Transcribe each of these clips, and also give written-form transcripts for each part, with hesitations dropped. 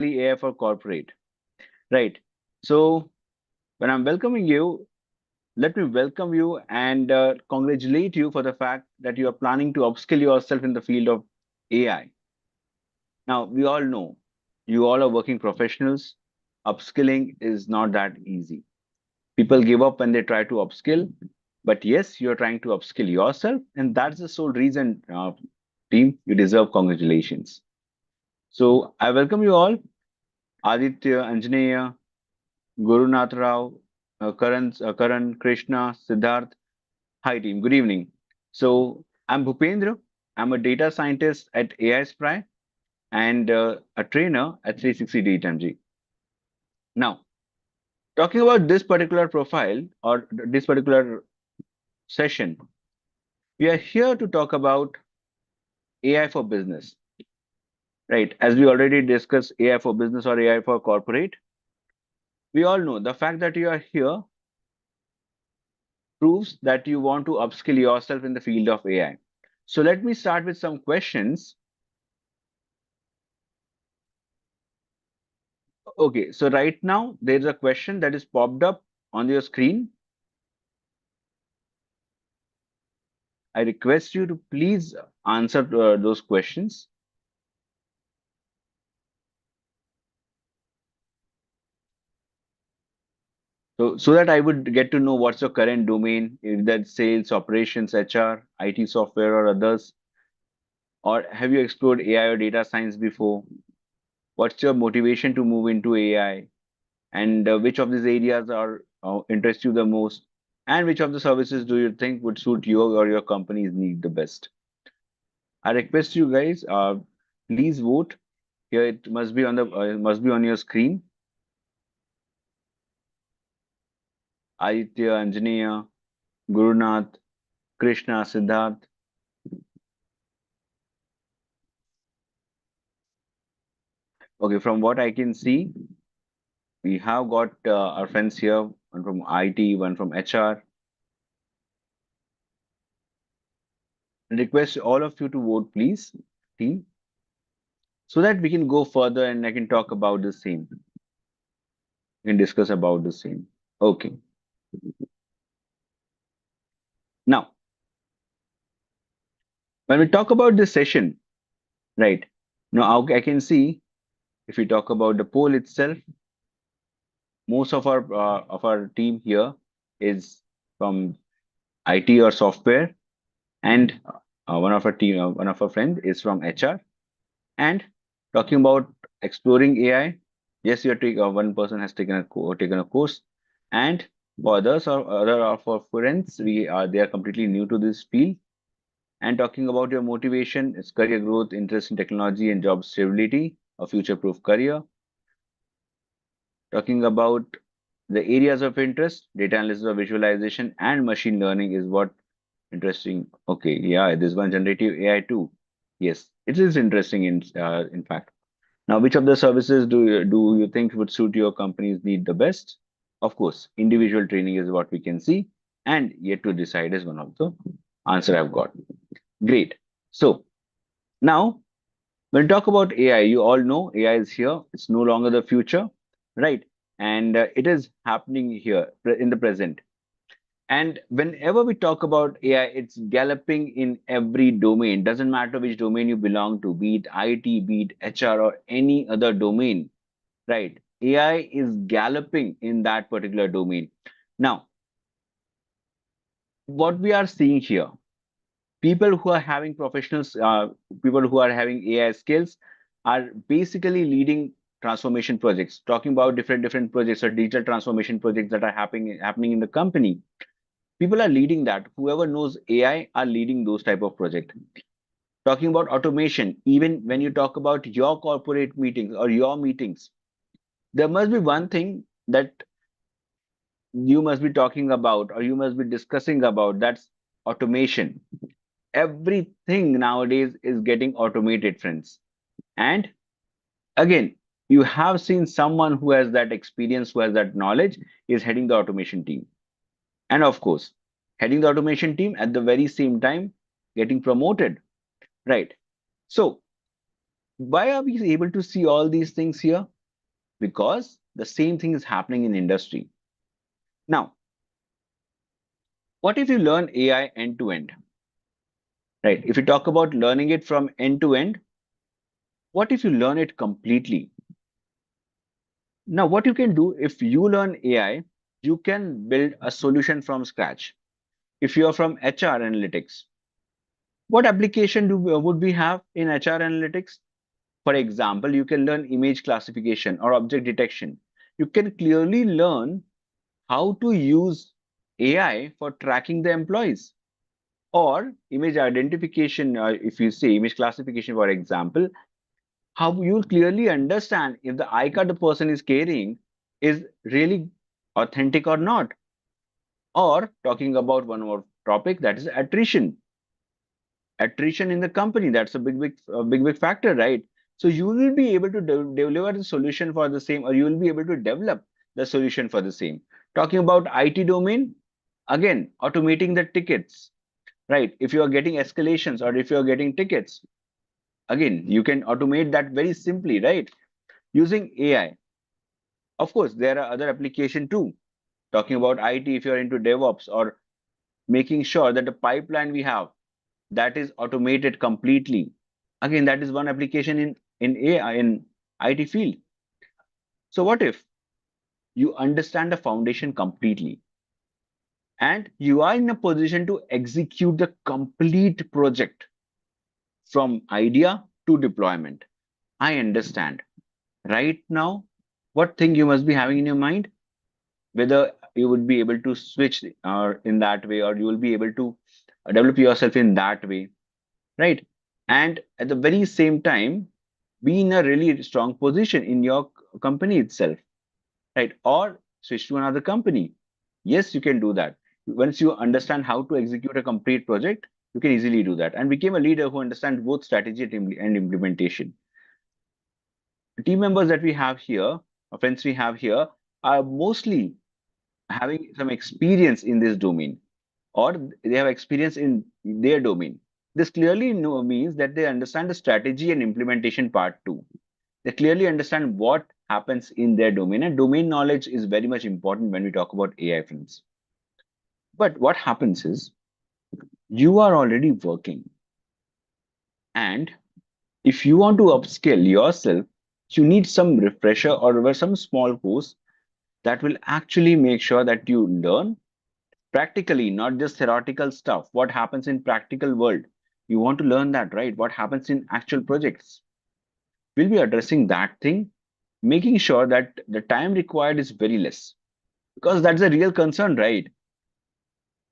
AI for corporate, right? So when I'm welcoming you, let me welcome you and congratulate you for the fact that you are planning to upskill yourself in the field of AI. Now, we all know you all are working professionals. Upskilling is not that easy. People give up when they try to upskill, but yes, you're trying to upskill yourself, and that's the sole reason, team, you deserve congratulations. So I welcome you all, Aditya, Anjaneya, Gurunath Rao, Karan, Krishna, Siddharth. Hi, team. Good evening. So, I'm Bhupendra. I'm a data scientist at AiSPRY and a trainer at 360DigiTMG. Now, talking about this particular profile or this particular session, we are here to talk about AI for business, right? As we already discussed AI for business or AI for corporate, we all know the fact that you are here proves that you want to upskill yourself in the field of AI. So let me start with some questions. Okay, so right now there's a question that is popped up on your screen. I request you to please answer those questions. So that I would get to know what's your current domain, if that's sales, operations, HR, IT software, or others. Or have you explored AI or data science before? What's your motivation to move into AI? And which of these areas are interest you the most? And which of the services do you think would suit you or your company's need the best? I request you guys, please vote. Here it must be on the must be on your screen. Aditya, Anjaneya, Gurunath, Krishna, Siddharth. Okay, from what I can see, we have got our friends here, one from IT, one from HR. Request all of you to vote, please, team, so that we can go further and I can talk about the same. We can discuss about the same. Okay. Now, when we talk about this session, right? Now I can see if we talk about the poll itself, most of our team here is from IT or software, and one of our friends is from HR. And talking about exploring AI, yes, one person has taken a course, and for others or other of our friends, they are completely new to this field. And talking about your motivation, is career growth, interest in technology, and job stability, a future-proof career. Talking about the areas of interest, data analysis or visualization, and machine learning is what interesting. Okay, yeah, this one generative AI too. Yes, it is interesting in fact. Now, which of the services do you think would suit your company's need the best? Of course, individual training is what we can see, and yet to decide is one of the answer I've got. Great. So now, when we talk about AI, you all know AI is here. It's no longer the future, right? And it is happening here in the present. And whenever we talk about AI, it's galloping in every domain. Doesn't matter which domain you belong to, be it IT, be it HR, or any other domain, right? AI is galloping in that particular domain. Now, what we are seeing here, people who are having people who are having AI skills are basically leading transformation projects, talking about different projects or digital transformation projects that are happening in the company. People are leading that. Whoever knows AI are leading those type of projects. Talking about automation, even when you talk about your corporate meetings or your meetings, there must be one thing that you must be talking about or you must be discussing about, that's automation. Everything nowadays is getting automated, friends. And again, you have seen someone who has that experience, who has that knowledge, is heading the automation team. And of course, heading the automation team at the very same time getting promoted, right? So Why are we able to see all these things here? Because the same thing is happening in industry. Now, what if you learn AI end to end? Right? If you talk about learning it from end to end, what if you learn it completely? Now, what you can do if you learn AI, you can build a solution from scratch. If you are from HR analytics, what application would we have in HR analytics? For example, you can learn image classification or object detection. You can clearly learn how to use AI for tracking the employees or image identification. If you say image classification, for example, how you'll clearly understand if the eye card the person is carrying is really authentic or not. Or talking about one more topic, that is attrition. Attrition in the company, that's a big factor, right? So you will be able to deliver the solution for the same, or you will be able to develop the solution for the same. Talking about IT domain, again, automating the tickets, right? If you are getting escalations or if you are getting tickets, again, you can automate that very simply, right? Using AI. Of course, there are other application too. Talking about IT, if you're into DevOps or making sure that the pipeline we have that is automated completely. Again, that is one application in AI in IT field. So what if you understand the foundation completely and you are in a position to execute the complete project from idea to deployment? I understand. Right now, what thing you must be having in your mind? Whether you would be able to switch in that way, or you will be able to develop yourself in that way, right? And at the very same time, be in a really strong position in your company itself, right? Or switch to another company. Yes, you can do that. Once you understand how to execute a complete project, you can easily do that and became a leader who understands both strategy and implementation. The team members that we have here, or friends we have here, are mostly having some experience in this domain, or they have experience in their domain. This clearly means that they understand the strategy and implementation part too. They clearly understand what happens in their domain, and domain knowledge is very much important when we talk about AI, friends. But what happens is you are already working, and if you want to upskill yourself, you need some refresher or some small course that will actually make sure that you learn practically, not just theoretical stuff. What happens in practical world? You want to learn that, right? What happens in actual projects? We'll be addressing that thing, making sure that the time required is very less, because that's a real concern, right?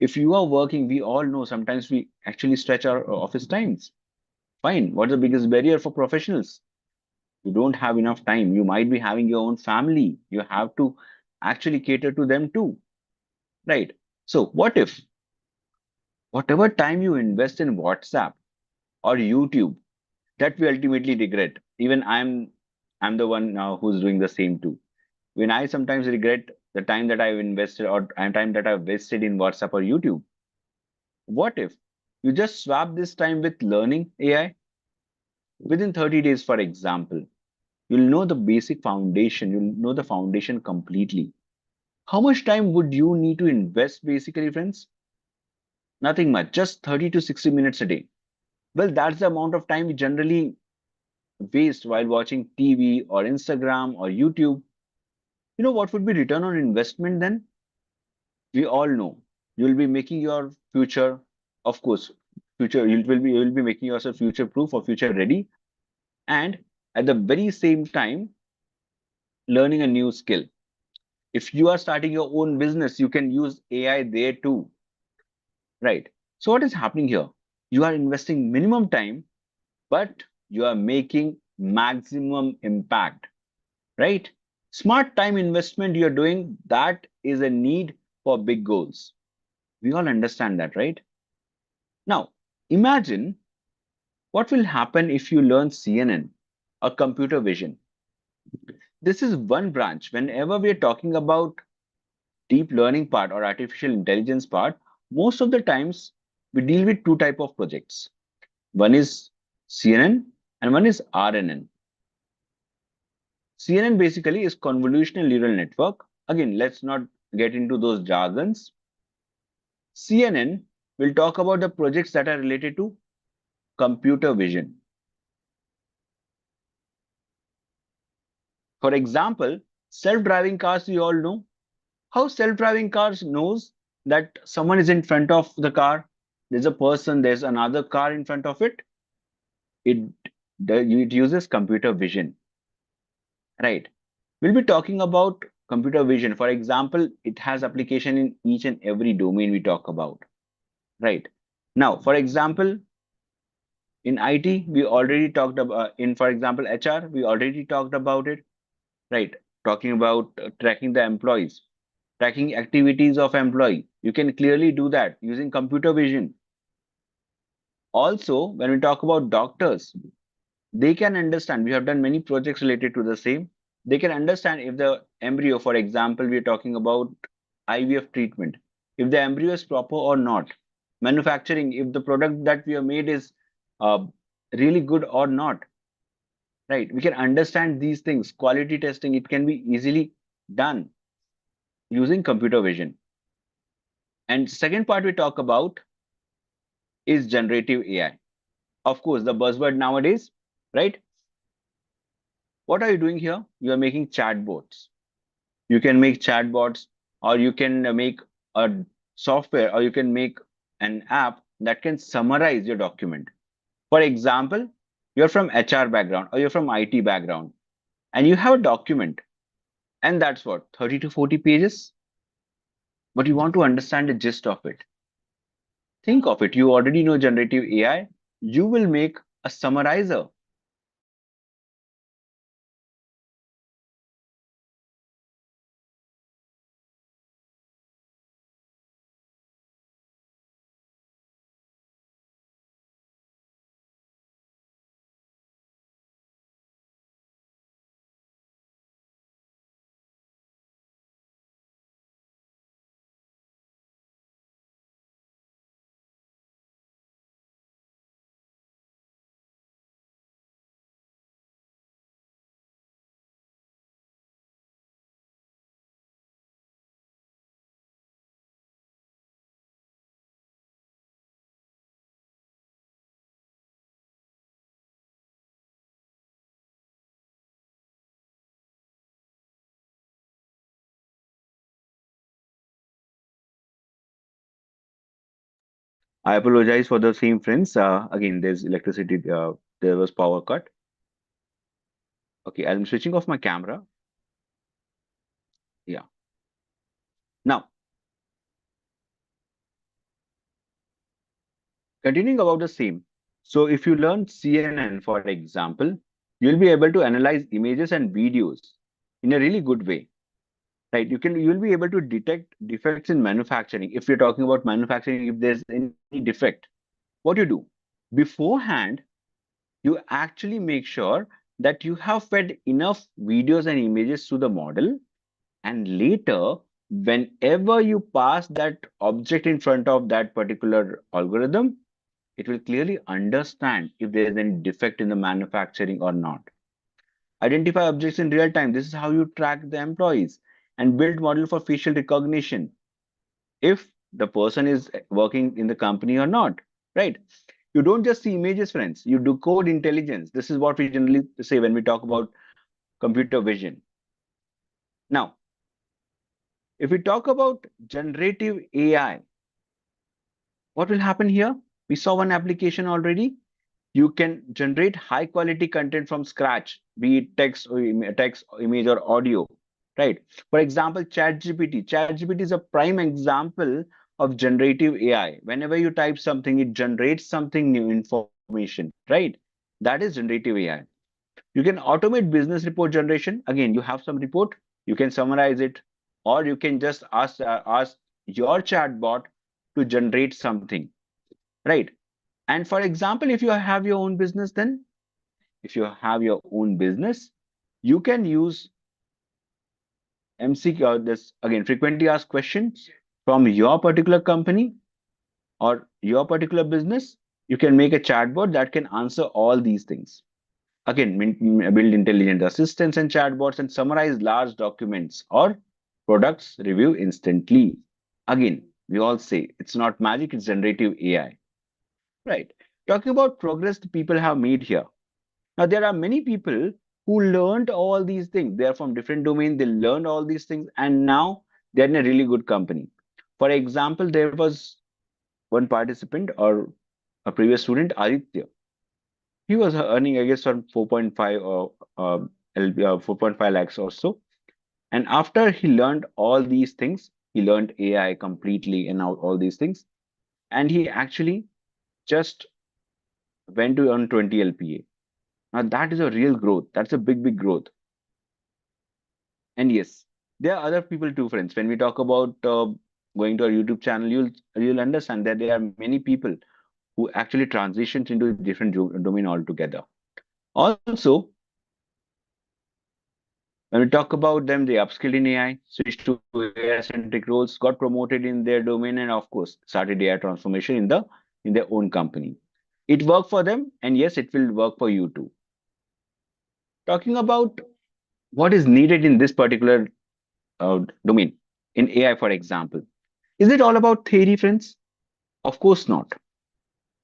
If you are working, we all know sometimes we actually stretch our office times. Fine. What's the biggest barrier for professionals? You don't have enough time. You might be having your own family. You have to actually cater to them too, right? So what if whatever time you invest in WhatsApp or YouTube, that we ultimately regret. Even I'm the one now who's doing the same too. When I sometimes regret the time that I've invested or time that I've wasted in WhatsApp or YouTube. What if you just swap this time with learning AI within 30 days, for example? You'll know the basic foundation, you'll know the foundation completely. How much time would you need to invest basically, friends? Nothing much, just 30 to 60 minutes a day. Well, that's the amount of time we generally waste while watching TV or Instagram or YouTube. You know what would be return on investment then? We all know you'll be making your future, of course, future you will be making yourself future proof or future ready, and at the very same time learning a new skill. If you are starting your own business, you can use AI there too, right? So what is happening here? You are investing minimum time, but you are making maximum impact, right? Smart time investment you're doing, that is a need for big goals. We all understand that, right? Now, imagine what will happen if you learn CNN or computer vision. This is one branch. Whenever we're talking about deep learning part or artificial intelligence part, most of the times we deal with two type of projects. One is CNN and one is RNN. CNN basically is convolutional neural network. Again, let's not get into those jargons. CNN will talk about the projects that are related to computer vision. For example, self-driving cars, you all know how self-driving cars knows that someone is in front of the car. There's a person, there's another car in front of it. It, it uses computer vision, right? We'll be talking about computer vision. For example, it has application in each and every domain we talk about, right? Now, for example, in IT, we already talked about, in, for example, HR, we already talked about it, right? Talking about tracking the employees, tracking activities of employee. You can clearly do that using computer vision. Also, when we talk about doctors, they can understand. We have done many projects related to the same. They can understand if the embryo, for example, we are talking about IVF treatment, if the embryo is proper or not. Manufacturing, if the product that we have made is uh, really good or not, right? We can understand these things. Quality testing, it can be easily done using computer vision. And second part we talk about is generative AI. Of course, the buzzword nowadays, right? What are you doing here? You are making chatbots. You can make chatbots, or you can make a software, or you can make an app that can summarize your document. For example, you're from HR background or you're from IT background, and you have a document, and that's what, 30 to 40 pages, but you want to understand the gist of it. Think of it. You already know generative AI. You will make a summarizer. I apologize for the same, friends. Again, there's electricity, there was power cut. Okay, I'm switching off my camera. Yeah. Now, continuing about the same. So if you learn CNN, for example, you'll be able to analyze images and videos in a really good way, right? You'll be able to detect defects in manufacturing. If you're talking about manufacturing, if there's any defect, what you do beforehand, you actually make sure that you have fed enough videos and images to the model, and later, whenever you pass that object in front of that particular algorithm, it will clearly understand if there is any defect in the manufacturing or not. Identify objects in real time. This is how you track the employees, and build model for facial recognition if the person is working in the company or not, right? You don't just see images, friends. You do code intelligence. This is what we generally say when we talk about computer vision. Now, if we talk about generative AI, what will happen here? We saw one application already. You can generate high quality content from scratch, be it text, image, or audio, right? For example, ChatGPT is a prime example of generative AI. Whenever you type something, it generates something new information, right? That is generative AI. You can automate business report generation. Again, you have some report, you can summarize it, or you can just ask your chatbot to generate something, right? And for example, if you have your own business, then if you have your own business, you can use MCQ, this again, frequently asked questions from your particular company or your particular business. You can make a chatbot that can answer all these things. Again, build intelligent assistants and chatbots and summarize large documents or products review instantly. Again, we all say it's not magic, it's generative AI. Right. Talking about progress the people have made here. Now, there are many people who learned all these things. They are from different domains, they learned all these things, and now they're in a really good company. For example, there was one participant or a previous student, Aditya. He was earning, I guess, around 4.5 or 4.5 lakhs or so. And after he learned all these things, he learned AI completely and all these things. And he actually just went to earn 20 LPA. Now that is a real growth. That's a big, big growth. And yes, there are other people too, friends. When we talk about going to our YouTube channel, you'll understand that there are many people who actually transitions into a different domain altogether. Also, when we talk about them, they upskilled in AI, switched to AI-centric roles, got promoted in their domain, and of course, started AI transformation in their own company. It worked for them, and yes, it will work for you too. Talking about what is needed in this particular domain, in AI, for example, is it all about theory, friends? Of course not.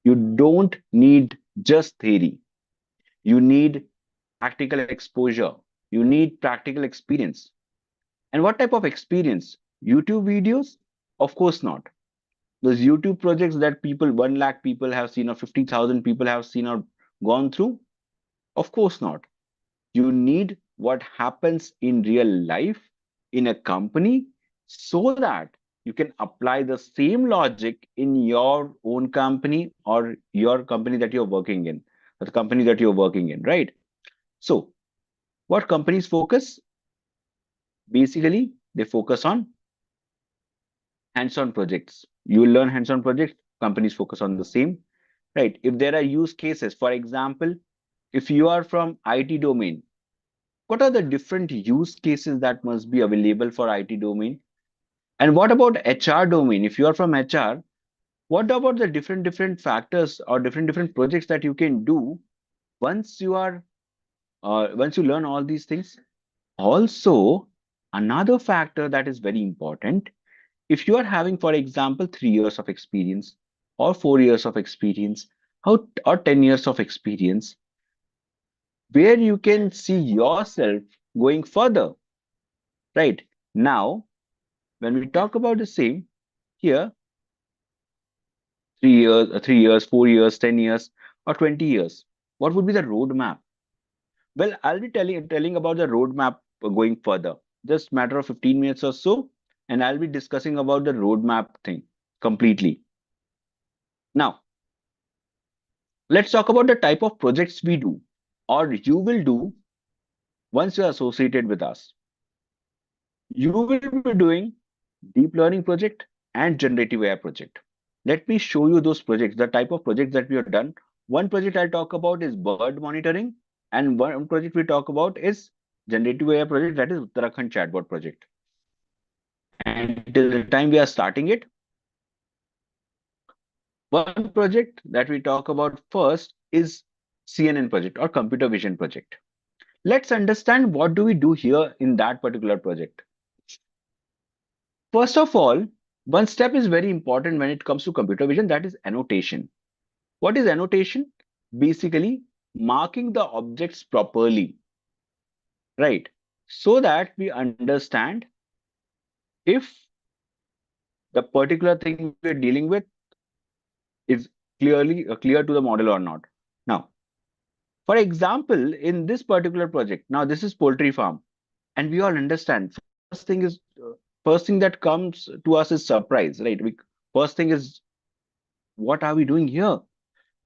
You don't need just theory. You need practical exposure. You need practical experience. And what type of experience? YouTube videos? Of course not. Those YouTube projects that people, 1 lakh people have seen or 50,000 people have seen or gone through? Of course not. You need what happens in real life in a company so that you can apply the same logic in your own company or your company that you're working in, or the company that you're working in, right? So, what companies focus? Basically, they focus on hands-on projects. You will learn hands-on projects, companies focus on the same, right? If there are use cases, for example, if you are from IT domain, what are the different use cases that must be available for IT domain? And what about HR domain? If you are from HR, what about the different factors or different projects that you can do once you are once you learn all these things? Also, another factor that is very important, if you are having, for example, 3 years of experience or 4 years of experience, or 10 years of experience, where you can see yourself going further, right? Now, when we talk about the same here, 3 years, 3 years, 4 years, 10 years, or 20 years, what would be the roadmap? Well, I'll be telling about the roadmap going further. Just matter of 15 minutes or so, and I'll be discussing about the roadmap thing completely. Now, let's talk about the type of projects we do or you will do once you're associated with us. You will be doing deep learning project and generative AI project. Let me show you those projects, the type of projects that we have done. One project I'll talk about is bird monitoring, and one project we talk about is generative AI project, that is Uttarakhand chatbot project. And till the time we are starting it, one project that we talk about first is CNN project or computer vision project. Let's understand what do we do here in that particular project. First of all, one step is very important when it comes to computer vision, that is annotation. What is annotation? Basically, marking the objects properly, right? So that we understand if the particular thing we're dealing with is clearly clear to the model or not. Now, for example, in this particular project, now this is poultry farm, and we all understand first thing that comes to us is surprise, right? First thing is, what are we doing here?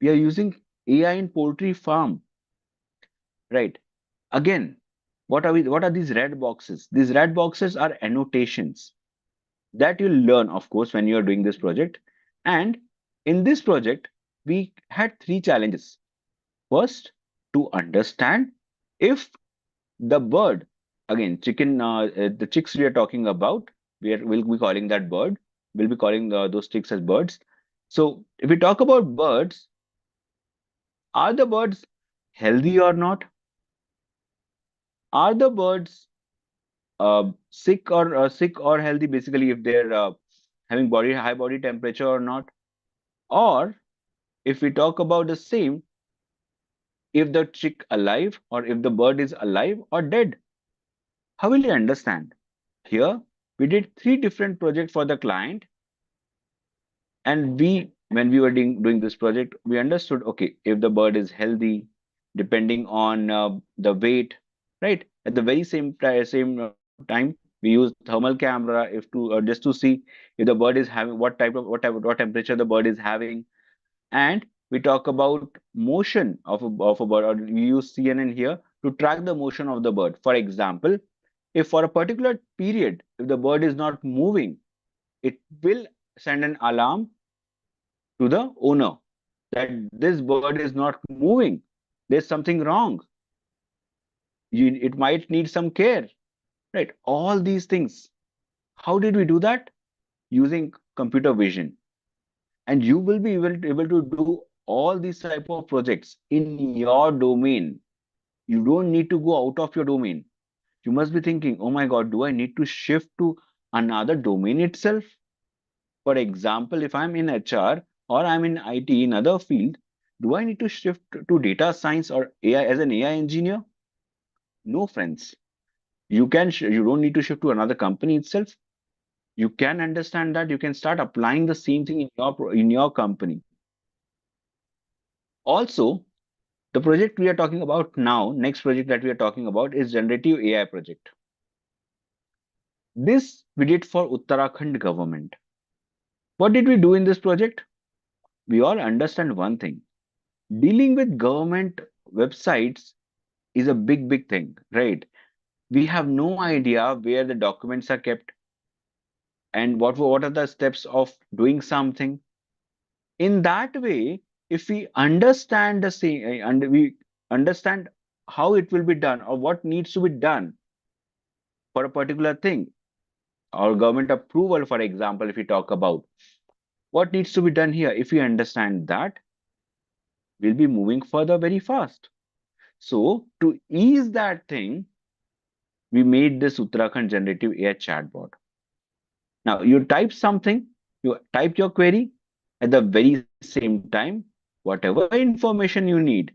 We are using AI in poultry farm, right? Again, what are these red boxes? These red boxes are annotations that you'll learn, of course, when you're doing this project. And in this project, we had three challenges. First, to understand if the bird, again, chicken, the chicks we are talking about, we'll be calling that bird. We'll be calling those chicks as birds. So if we talk about birds, are the birds healthy or not? Are the birds sick or healthy? Basically, if they're having body high body temperature or not? Or if we talk about the same, if the chick alive or if the bird is alive or dead, how will you understand? Here, we did three different projects for the client, and when we were doing this project, we understood, okay, if the bird is healthy, depending on the weight, right? At the very same time, we use thermal camera if to just to see if the bird is having what temperature the bird is having, and we talk about motion of a bird, or we use CNN here to track the motion of the bird. For example, if for a particular period, if the bird is not moving, it will send an alarm to the owner that this bird is not moving. There's something wrong. It might need some care, right? All these things. How did we do that? Using computer vision. And you will be able to do all these type of projects in your domain. You don't need to go out of your domain. You must be thinking, oh my God, do I need to shift to another domain itself? For example, if I'm in HR or I'm in IT in other field, do I need to shift to data science or AI as an AI engineer? No, friends. You don't need to shift to another company itself. You can understand that you can start applying the same thing in your company. Also, the project we are talking about now, next project that we are talking about is generative AI project. This we did for Uttarakhand government. What did we do in this project? We all understand one thing. Dealing with government websites is a big thing, right? We have no idea where the documents are kept and what are the steps of doing something. In that way, if we understand the same and we understand how it will be done or what needs to be done for a particular thing, or government approval, for example, if we talk about what needs to be done here, if we understand that, we'll be moving further very fast. So to ease that thing, we made this Uttarakhand generative AI chatbot. Now you type something, you type your query, at the very same time, whatever information you need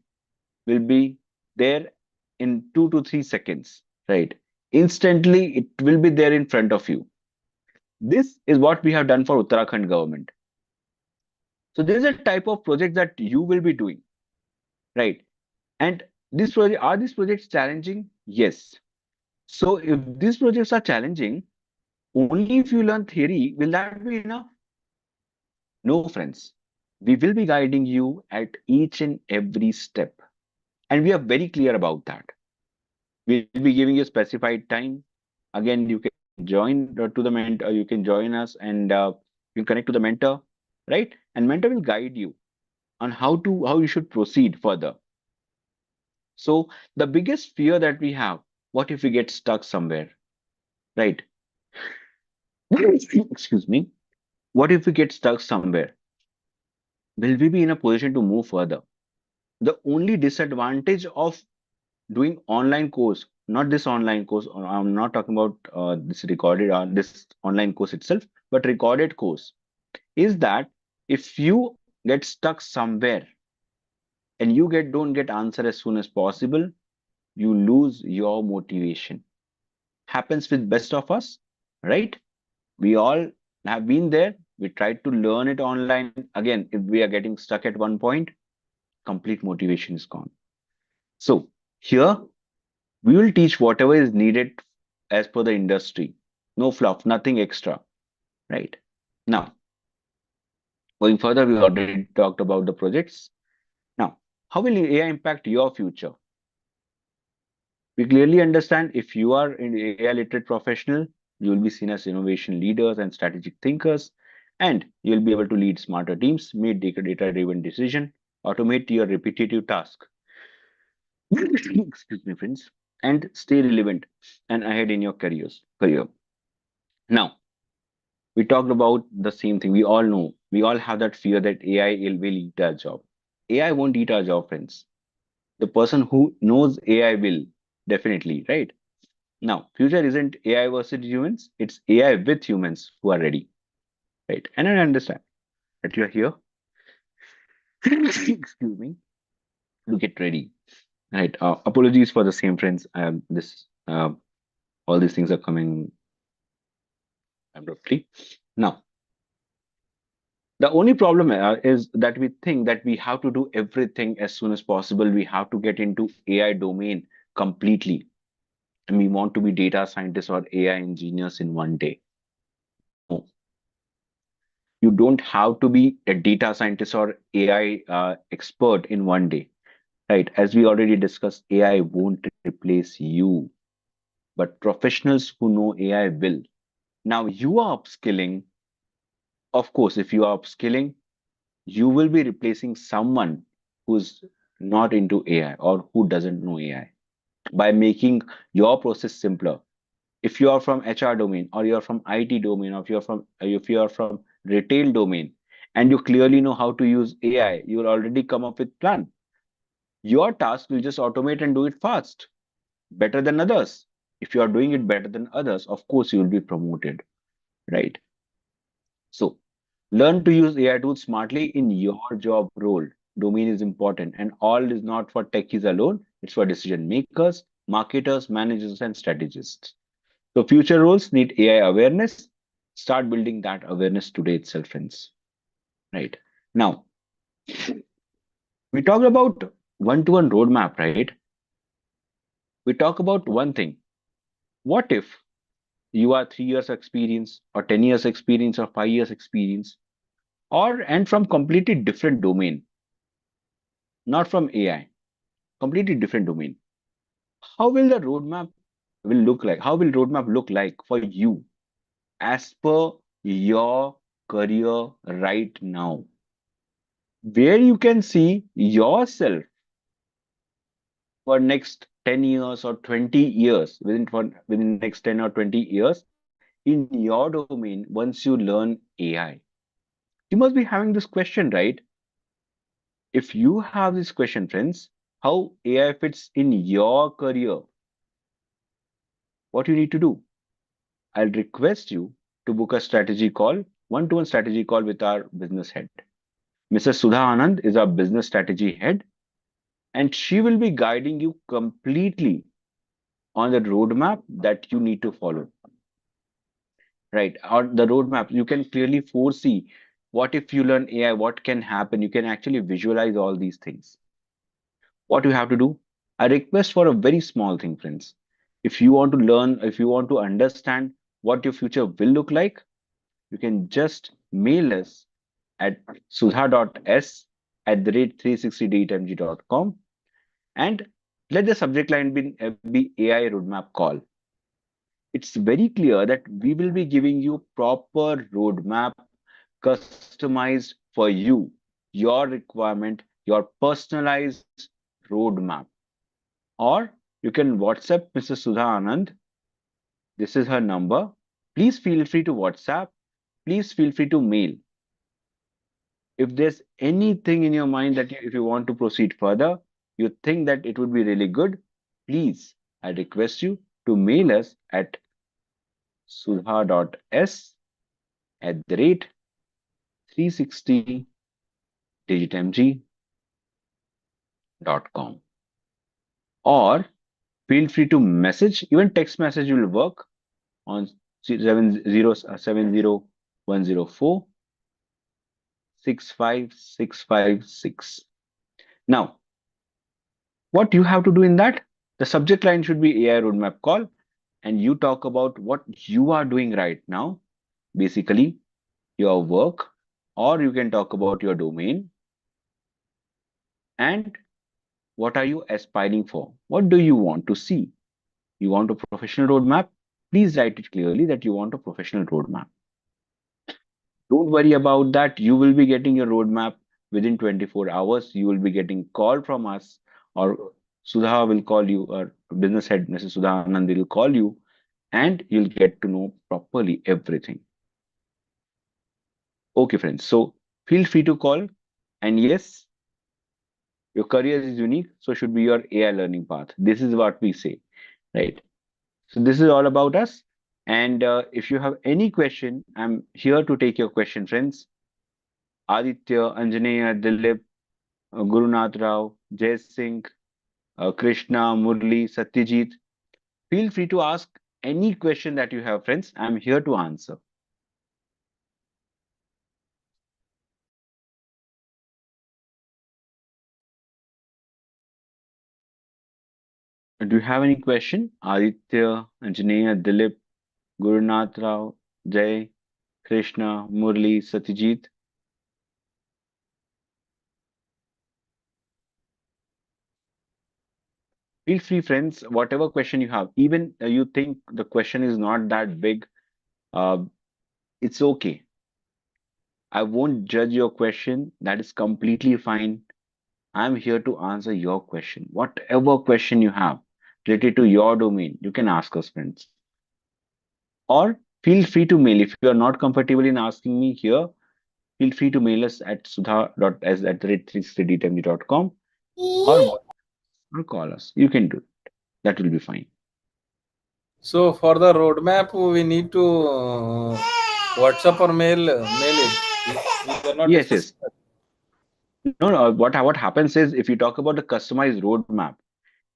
will be there in 2 to 3 seconds, right? Instantly, it will be there in front of you. This is what we have done for Uttarakhand government. So this is a type of project that you will be doing, right? And are these projects challenging? Yes. So if these projects are challenging, only if you learn theory, will that be enough? No, friends. We will be guiding you at each and every step. And we are very clear about that. We'll be giving you specified time. Again, you can join to the mentor, you can join us and you connect to the mentor, right? And mentor will guide you on how you should proceed further. So the biggest fear that we have, what if we get stuck somewhere, right? Excuse me. What if we get stuck somewhere? Will we be in a position to move further? The only disadvantage of doing online course, not this online course, or I'm not talking about this recorded on this online course itself, but recorded course, is that if you get stuck somewhere and you don't get answer as soon as possible, you lose your motivation. Happens with best of us, right? We all have been there. We tried to learn it online. Again, if we are getting stuck at one point, complete motivation is gone. So here we will teach whatever is needed as per the industry. No fluff, nothing extra, right? Now, going further, we already talked about the projects. Now, how will AI impact your future? We clearly understand if you are an AI literate professional, you will be seen as innovation leaders and strategic thinkers, and you'll be able to lead smarter teams, make data-driven decision, automate your repetitive task. Excuse me, friends, and stay relevant and ahead in your career. Now, we talked about the same thing. We all know, we all have that fear that AI will eat our job. AI won't eat our job, friends. The person who knows AI will definitely, right? Now, future isn't AI versus humans, it's AI with humans who are ready, right? And I understand that you're here. Excuse me, to get ready, right? Apologies for the same, friends. This all these things are coming abruptly. Now, the only problem is that we think that we have to do everything as soon as possible. We have to get into AI domain completely, and we want to be data scientists or AI engineers in one day. No, you don't have to be a data scientist or AI expert in one day, right? As we already discussed, AI won't replace you, but professionals who know AI will. Now, you are upskilling. Of course, if you are upskilling, you will be replacing someone who's not into AI or who doesn't know AI by making your process simpler. If you are from HR domain or you're from IT domain or if you are from retail domain and you clearly know how to use AI, you will already come up with plan. Your task will just automate and do it fast, better than others. If you are doing it better than others, of course you will be promoted, right? So learn to use AI tools smartly in your job role. Domain is important, and all is not for techies alone. It's for decision makers, marketers, managers, and strategists. So future roles need AI awareness. Start building that awareness today itself, friends. Right. Now, we talked about one-to-one roadmap, right? We talk about one thing. What if you are 3 years experience or 10 years experience or 5 years experience or and from completely different domain, not from AI, completely different domain. How will the roadmap will look like? How will roadmap look like for you as per your career right now? Where you can see yourself for next 10 years or 20 years within next 10 or 20 years in your domain once you learn AI. You must be having this question, right? If you have this question, friends, how AI fits in your career, what you need to do? I'll request you to book a strategy call, one-to-one strategy call with our business head. Mrs. Sudha Anand is our business strategy head, and she will be guiding you completely on the roadmap that you need to follow, right? Or the roadmap, you can clearly foresee what if you learn AI, what can happen. You can actually visualize all these things. What you have to do? I request for a very small thing, friends. If you want to learn, if you want to understand what your future will look like, you can just mail us at sudha.s at the rate 360DigiTMG.com and let the subject line be AI roadmap call. It's very clear that we will be giving you proper roadmap customized for you, your requirement, your personalized roadmap. Or you can WhatsApp Mrs. Sudha Anand. This is her number. Please feel free to WhatsApp. Please feel free to mail. If there's anything in your mind that if you want to proceed further, you think that it would be really good, please, I request you to mail us at sudha.s at the rate 360digitmg.com, or feel free to message, even text message will work on 7070104 65656. Now, what you have to do in that? The subject line should be AI roadmap call, and you talk about what you are doing right now, basically your work, or you can talk about your domain and what are you aspiring for? What do you want to see? You want a professional roadmap? Please write it clearly that you want a professional roadmap. Don't worry about that. You will be getting your roadmap within 24 hours. You will be getting call from us, or Sudha will call you, or business head Mrs. Sudha Anand will call you, and you'll get to know properly everything. Okay, friends. So feel free to call. And yes, Your career is unique, so should be your AI learning path. This is what we say, right? So this is all about us. And if you have any question, I'm here to take your question, friends. Aditya, Anjaneya, Dilip, Gurunath Rao, Jay Singh, Krishna, Murli, Satyajit. Feel free to ask any question that you have, friends. I'm here to answer. Do you have any question? Aditya, Anjaneya, Dilip, Gurunath Rao, Jay, Krishna, Murli, Satyajit. Feel free, friends, whatever question you have. Even you think the question is not that big, uh, it's okay. I won't judge your question. That is completely fine. I'm here to answer your question. Whatever question you have related to your domain, you can ask us, friends. Or feel free to mail. If you are not comfortable in asking me here, feel free to mail us at sudha.s@360dtmg.com or or call us. You can do it. That will be fine. So for the roadmap, we need to WhatsApp or mail it. We cannot Yes, discuss. yes. No, no. What happens is if you talk about the customized roadmap,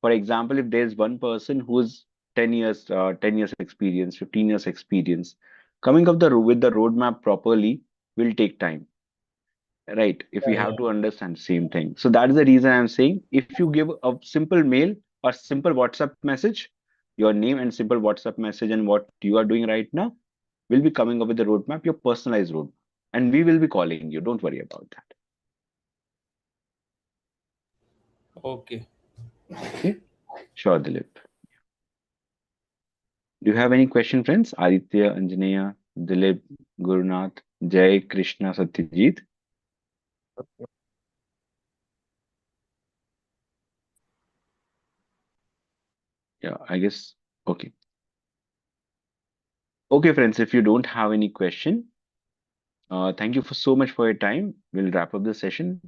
for example, if there's one person who's 10 years experience, 15 years experience, coming up with the roadmap properly will take time, right? If we have to understand same thing. So that is the reason I'm saying if you give a simple mail or simple WhatsApp message, your name and simple WhatsApp message and what you are doing right now will be coming up with the roadmap, your personalized roadmap. And we will be calling you. Don't worry about that. Okay. Okay? Sure, Dilip. Do you have any question, friends? Aditya, Anjaneya, Dilip, Gurunath, Jay, Krishna, Satyajit. Yeah, I guess. Okay. Okay, friends, if you don't have any question, thank you for so much for your time. We'll wrap up the session.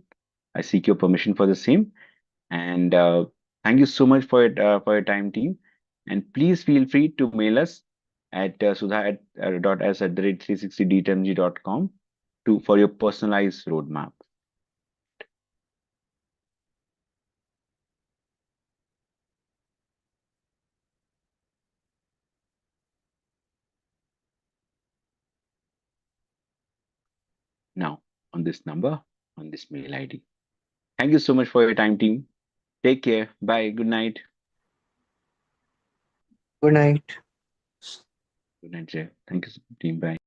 I seek your permission for the same. And thank you so much for your time, team. And please feel free to mail us at sudha at dot s at the rate 360dtmg.com to for your personalized roadmap. Now, on this number, on this mail ID. Thank you so much for your time, team. Take care. Bye. Good night. Good night. Good night, Jay. Thank you, team. Bye.